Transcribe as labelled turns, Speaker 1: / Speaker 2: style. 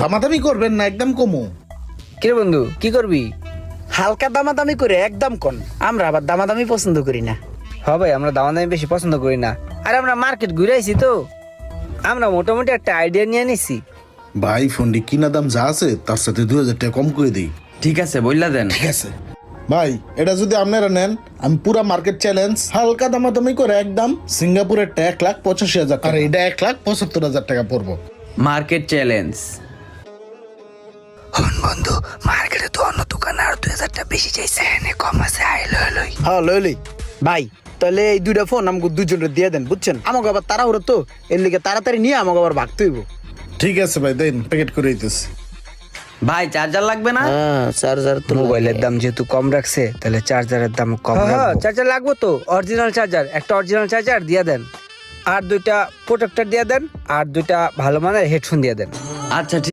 Speaker 1: দামাদামি করবেন না, একদম কমু।
Speaker 2: কিরে বন্ধু কি করবি?
Speaker 3: হালকা দামাদামি করে একদম কোন, আমরা আবার দামাদামি পছন্দ করি না।
Speaker 2: ভাই আমরা দামাদামি বেশি পছন্দ করি না। আর আমরা মার্কেট ঘুরে আইছি তো, আমরা মোটামুটি একটা আইডিয়া নিয়ে নিছি।
Speaker 1: ভাই ফোনটি কিনা দাম যা আছে তার সাথে 2000 টাকা কম করে দিই।
Speaker 4: ঠিক আছে বললা দেন।
Speaker 1: ঠিক আছে ভাই, এটা যদি আপনারা নেন আমি পুরা মার্কেট চ্যালেঞ্জ হালকা দামাদামি করে একদম সিঙ্গাপুরের 1,85,000 টাকা, আর এটা 1,75,000 টাকা পড়বো।
Speaker 4: Market challenge.
Speaker 2: বন্ধু মার্কেটে তো অন্য দোকানে আর 2000 টাকা বেশি চাইছে, এনে কম আছে, আই লই।
Speaker 3: হ্যাঁ লইলি ভাই, তাহলে এই দুইটা ফোন আমাকে দুজনের দিয়ে দেন, বুঝছেন? আমাকে আবার তাড়াহুড়ো তো, এর লিগে তাড়াতাড়ি নিয়ে আমাকে আবার ভাগতে হইব।
Speaker 1: ঠিক আছে ভাই, দেন প্যাকেট করে দিতেছি।
Speaker 4: ভাই চার্জার লাগবে না?
Speaker 3: হ্যাঁ চার্জার তো
Speaker 2: মোবাইলের দাম যেহেতু কম রাখছে তাহলে চার্জারের দাম কম রাখবো। চার্জার লাগবে তো, অরিজিনাল চার্জার, একটা অরিজিনাল চার্জার দিয়ে দেন, আর দুইটা প্রোটেক্টর দিয়ে দেন, আর দুইটা ভালো মানের হেডফোন দিয়ে দেন।
Speaker 4: আচ্ছা